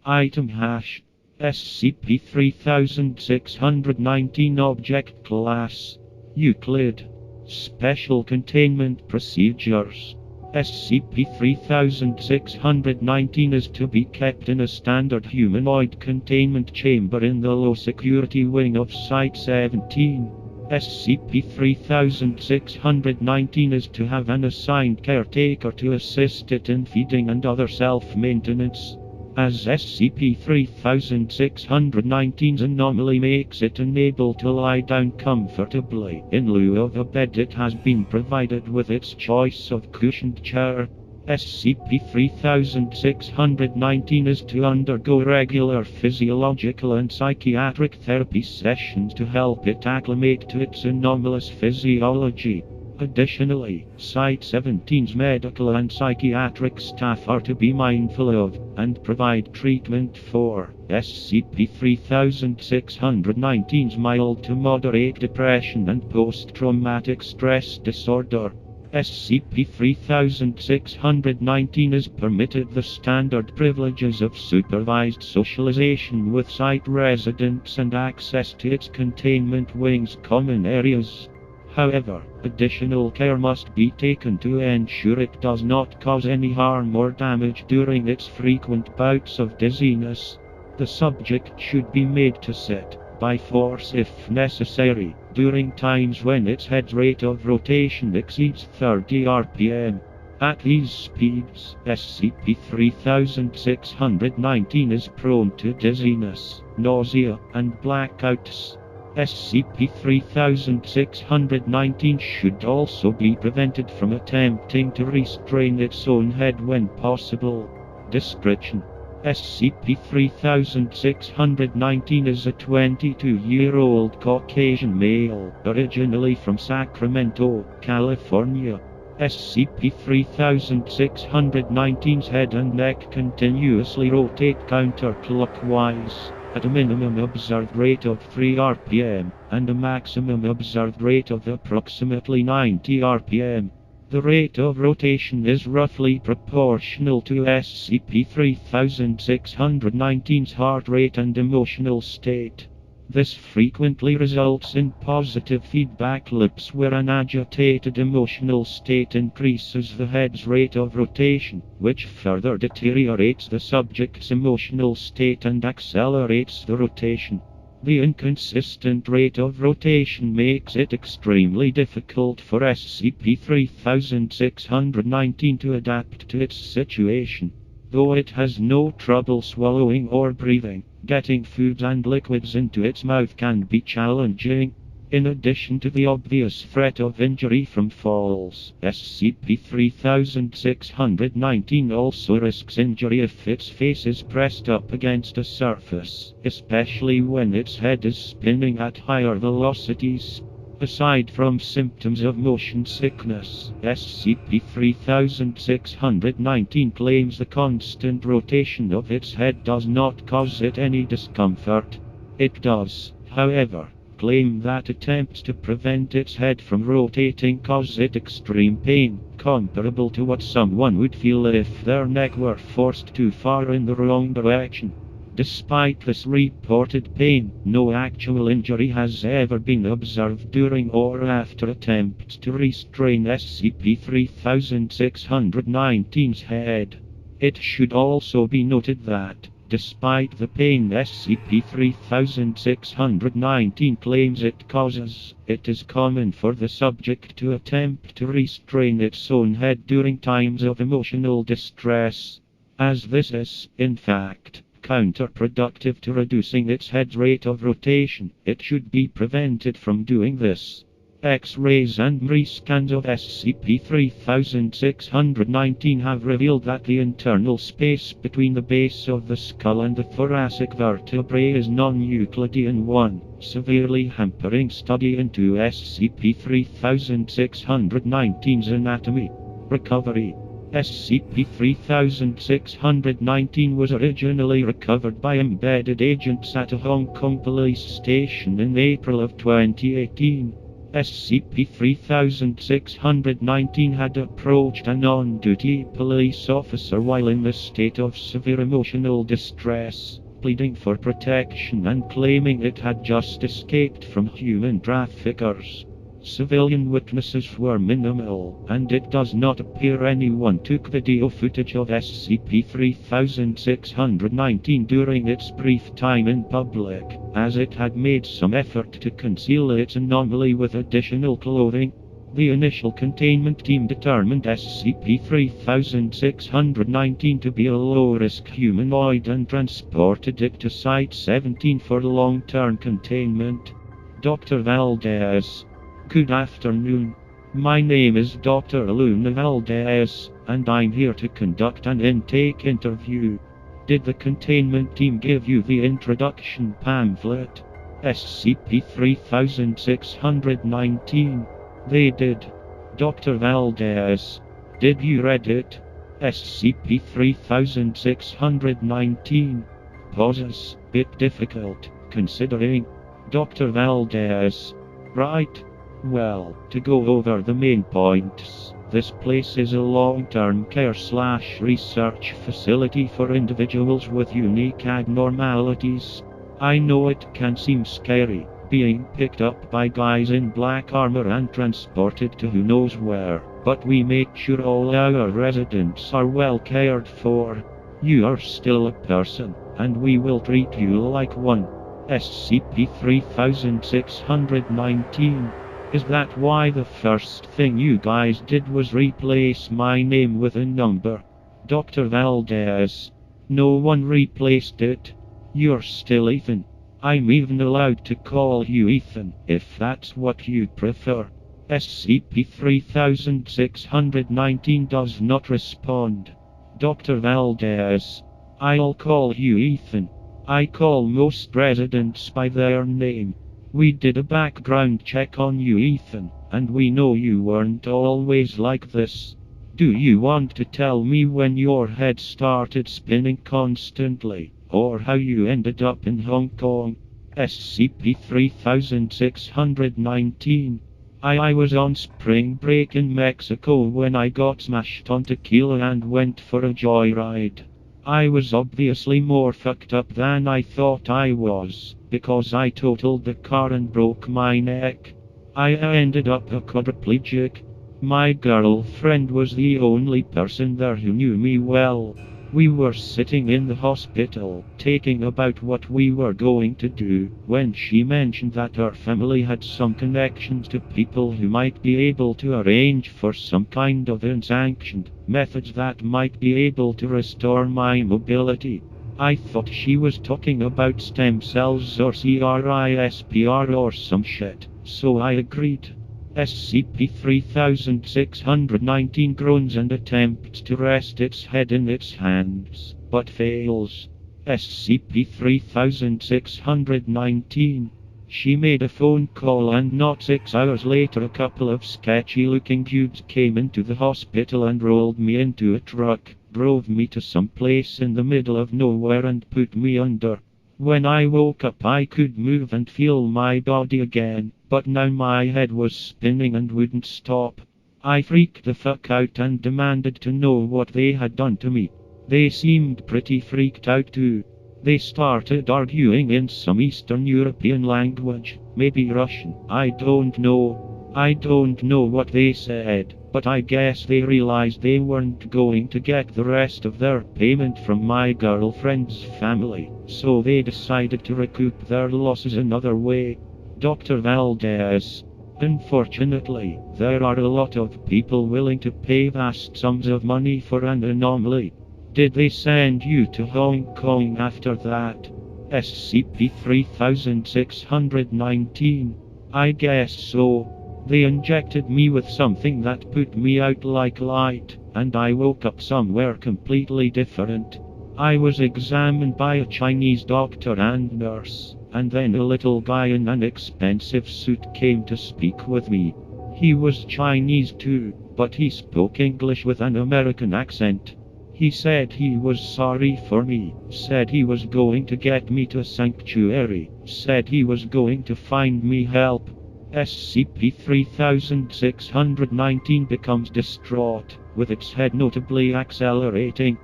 Item hash SCP-3619 Object Class Euclid. Special Containment Procedures. SCP-3619 is to be kept in a standard humanoid containment chamber in the low-security wing of Site-17. SCP-3619 is to have an assigned caretaker to assist it in feeding and other self-maintenance. As SCP-3619's anomaly makes it unable to lie down comfortably in lieu of a bed, it has been provided with its choice of cushioned chair. SCP-3619 is to undergo regular physiological and psychiatric therapy sessions to help it acclimate to its anomalous physiology. Additionally, Site-17's medical and psychiatric staff are to be mindful of, and provide treatment for, SCP-3619's mild to moderate depression and post-traumatic stress disorder. SCP-3619 is permitted the standard privileges of supervised socialization with Site residents and access to its containment wing's common areas. However, additional care must be taken to ensure it does not cause any harm or damage during its frequent bouts of dizziness. The subject should be made to sit, by force if necessary, during times when its head's rate of rotation exceeds 30 rpm. At these speeds, SCP-3619 is prone to dizziness, nausea, and blackouts. SCP-3619 should also be prevented from attempting to restrain its own head when possible. Description: SCP-3619 is a 22-year-old Caucasian male, originally from Sacramento, California. SCP-3619's head and neck continuously rotate counterclockwise, at a minimum observed rate of 3 rpm, and a maximum observed rate of approximately 90 rpm. The rate of rotation is roughly proportional to SCP-3619's heart rate and emotional state. This frequently results in positive feedback loops where an agitated emotional state increases the head's rate of rotation, which further deteriorates the subject's emotional state and accelerates the rotation. The inconsistent rate of rotation makes it extremely difficult for SCP-3619 to adapt to its situation. Though it has no trouble swallowing or breathing, getting food and liquids into its mouth can be challenging. In addition to the obvious threat of injury from falls, SCP-3619 also risks injury if its face is pressed up against a surface, especially when its head is spinning at higher velocities. Aside from symptoms of motion sickness, SCP-3619 claims the constant rotation of its head does not cause it any discomfort. It does, however, claim that attempts to prevent its head from rotating cause it extreme pain, comparable to what someone would feel if their neck were forced too far in the wrong direction. Despite this reported pain, no actual injury has ever been observed during or after attempts to restrain SCP-3619's head. It should also be noted that, despite the pain SCP-3619 claims it causes, it is common for the subject to attempt to restrain its own head during times of emotional distress. As this is, in fact, counterproductive to reducing its head's rate of rotation, it should be prevented from doing this. X-rays and MRI scans of SCP-3619 have revealed that the internal space between the base of the skull and the thoracic vertebrae is non-Euclidean 1, severely hampering study into SCP-3619's anatomy. Recovery: SCP-3619 was originally recovered by embedded agents at a Hong Kong police station in April of 2018. SCP-3619 had approached an on-duty police officer while in a state of severe emotional distress, pleading for protection and claiming it had just escaped from human traffickers. Civilian witnesses were minimal, and it does not appear anyone took video footage of SCP-3619 during its brief time in public, as it had made some effort to conceal its anomaly with additional clothing. The initial containment team determined SCP-3619 to be a low-risk humanoid and transported it to Site-17 for long-term containment. Dr. Valdez. Good afternoon. My name is Dr. Luna Valdez, and I'm here to conduct an intake interview. Did the containment team give you the introduction pamphlet? SCP-3619. They did. Dr. Valdez. Did you read it? SCP-3619. Pauses. Bit difficult, considering. Dr. Valdez. Right. Well, to go over the main points, this place is a long-term care/research facility for individuals with unique abnormalities. I know it can seem scary, being picked up by guys in black armor and transported to who knows where, but we make sure all our residents are well cared for. You are still a person, and we will treat you like one. SCP-3619. Is that why the first thing you guys did was replace my name with a number? Dr. Valdez. No one replaced it. You're still Ethan. I'm even allowed to call you Ethan, if that's what you prefer. SCP-3619 does not respond. Dr. Valdez. I'll call you Ethan. I call most residents by their name. We did a background check on you, Ethan, and we know you weren't always like this. Do you want to tell me when your head started spinning constantly, or how you ended up in Hong Kong? SCP-3619. I was on spring break in Mexico when I got smashed on tequila and went for a joyride. I was obviously more fucked up than I thought I was, because I totaled the car and broke my neck. I ended up a quadriplegic. My girlfriend was the only person there who knew me well. We were sitting in the hospital, talking about what we were going to do, when she mentioned that her family had some connections to people who might be able to arrange for some kind of unsanctioned methods that might be able to restore my mobility. I thought she was talking about stem cells or CRISPR or some shit, so I agreed. SCP-3619 groans and attempts to rest its head in its hands, but fails. SCP-3619. She made a phone call and not 6 hours later a couple of sketchy-looking dudes came into the hospital and rolled me into a truck, drove me to some place in the middle of nowhere and put me under. When I woke up I could move and feel my body again, but now my head was spinning and wouldn't stop. I freaked the fuck out and demanded to know what they had done to me. They seemed pretty freaked out too. They started arguing in some Eastern European language, maybe Russian, I don't know. I don't know what they said, but I guess they realized they weren't going to get the rest of their payment from my girlfriend's family, so they decided to recoup their losses another way. Dr. Valdez. Unfortunately, there are a lot of people willing to pay vast sums of money for an anomaly. Did they send you to Hong Kong after that? SCP-3619. I guess so. They injected me with something that put me out like light, and I woke up somewhere completely different. I was examined by a Chinese doctor and nurse, and then a little guy in an expensive suit came to speak with me. He was Chinese too, but he spoke English with an American accent. He said he was sorry for me, said he was going to get me to sanctuary, said he was going to find me help. SCP-3619 becomes distraught, with its head notably accelerating.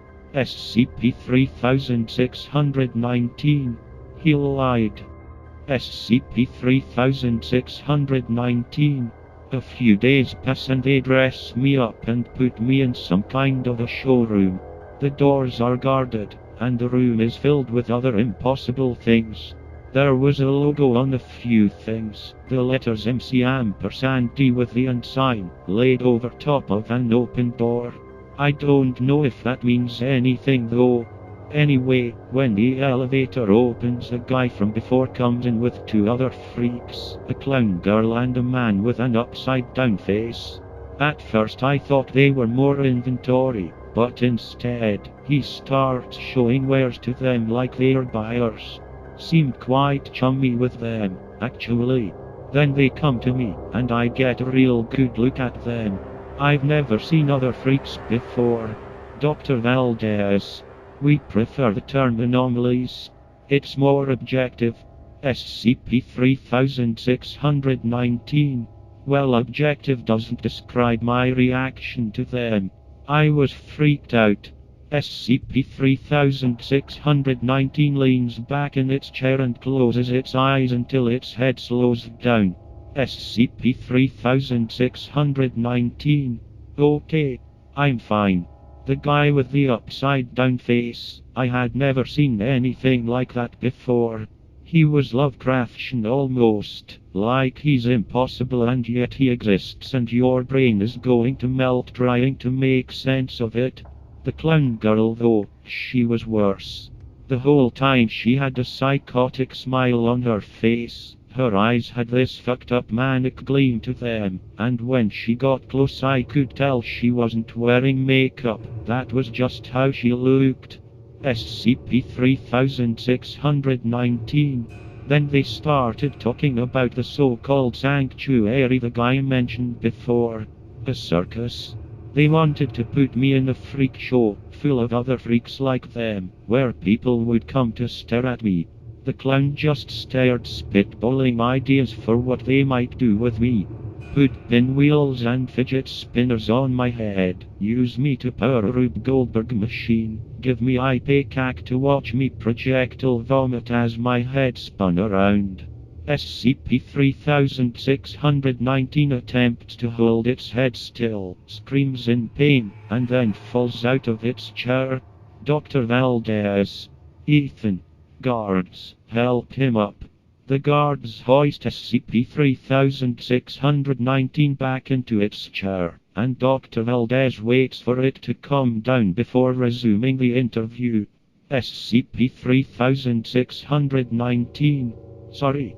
SCP-3619. He lied. SCP-3619. A few days pass and they dress me up and put me in some kind of a showroom. The doors are guarded, and the room is filled with other impossible things. There was a logo on a few things, the letters MC&D with the & sign, laid over top of an open door. I don't know if that means anything though. Anyway, when the elevator opens, a guy from before comes in with two other freaks, a clown girl and a man with an upside down face. At first I thought they were more inventory, but instead, he starts showing wares to them like they are buyers. Seemed quite chummy with them, actually. Then they come to me, and I get a real good look at them. I've never seen other freaks before. Dr. Valdez. We prefer the term anomalies. It's more objective. SCP-3619. Well, objective doesn't describe my reaction to them. I was freaked out. SCP-3619 leans back in its chair and closes its eyes until its head slows down. SCP-3619. Okay, I'm fine. The guy with the upside down face, I had never seen anything like that before. He was Lovecraftian almost, like he's impossible and yet he exists and your brain is going to melt trying to make sense of it. The clown girl though, she was worse. The whole time she had a psychotic smile on her face. Her eyes had this fucked up manic gleam to them, and when she got close I could tell she wasn't wearing makeup, that was just how she looked. SCP-3619. Then they started talking about the so-called sanctuary the guy mentioned before. A circus. They wanted to put me in a freak show, full of other freaks like them, where people would come to stare at me. The clown just stared, spitballing ideas for what they might do with me. Put pinwheels and fidget spinners on my head, use me to power a Rube Goldberg machine, give me ipecac to watch me projectile vomit as my head spun around. SCP-3619 attempts to hold its head still, screams in pain, and then falls out of its chair. Dr. Valdez. Ethan. Guards, help him up. The guards hoist SCP-3619 back into its chair, and Dr. Valdez waits for it to calm down before resuming the interview. SCP-3619. Sorry.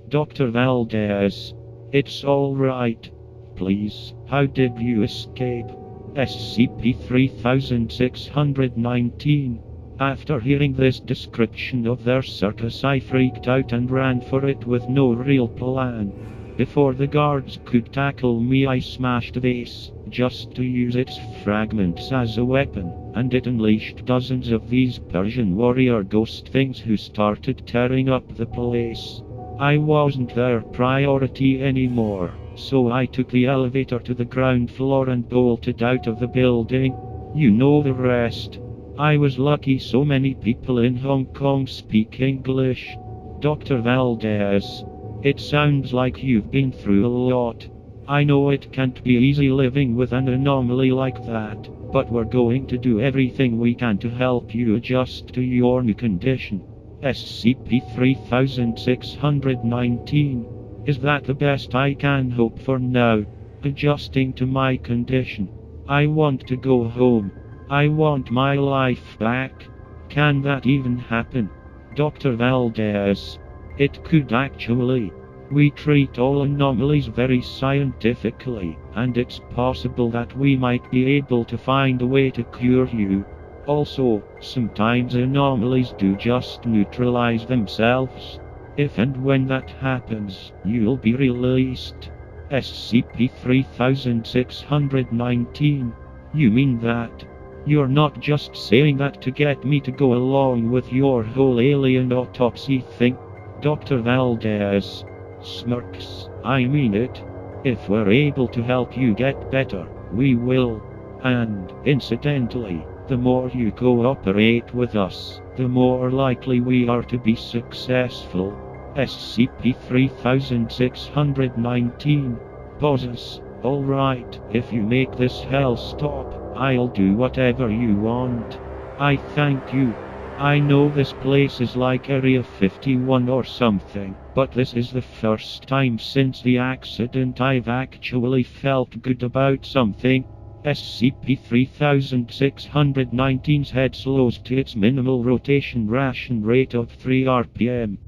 Dr. Valdez. It's alright. Please, how did you escape? SCP-3619. After hearing this description of their circus, I freaked out and ran for it with no real plan. Before the guards could tackle me, I smashed a vase, just to use its fragments as a weapon, and it unleashed dozens of these Persian warrior ghost things who started tearing up the place. I wasn't their priority anymore, so I took the elevator to the ground floor and bolted out of the building. You know the rest. I was lucky so many people in Hong Kong speak English. Dr. Valdez. It sounds like you've been through a lot. I know it can't be easy living with an anomaly like that, but we're going to do everything we can to help you adjust to your new condition. SCP-3619. Is that the best I can hope for now? Adjusting to my condition. I want to go home. I want my life back. Can that even happen? Dr. Valdez. It could actually. We treat all anomalies very scientifically, and it's possible that we might be able to find a way to cure you. Also, sometimes anomalies do just neutralize themselves. If and when that happens, you'll be released. SCP-3619. You mean that? You're not just saying that to get me to go along with your whole alien autopsy thing? Dr. Valdez. Smirks. I mean it. If we're able to help you get better, we will. And, incidentally, the more you cooperate with us, the more likely we are to be successful. SCP-3619. Pauses. Alright, if you make this hell stop, I'll do whatever you want. I thank you. I know this place is like Area 51 or something, but this is the first time since the accident I've actually felt good about something. SCP-3619's head slows to its minimal rotation ration rate of 3 RPM.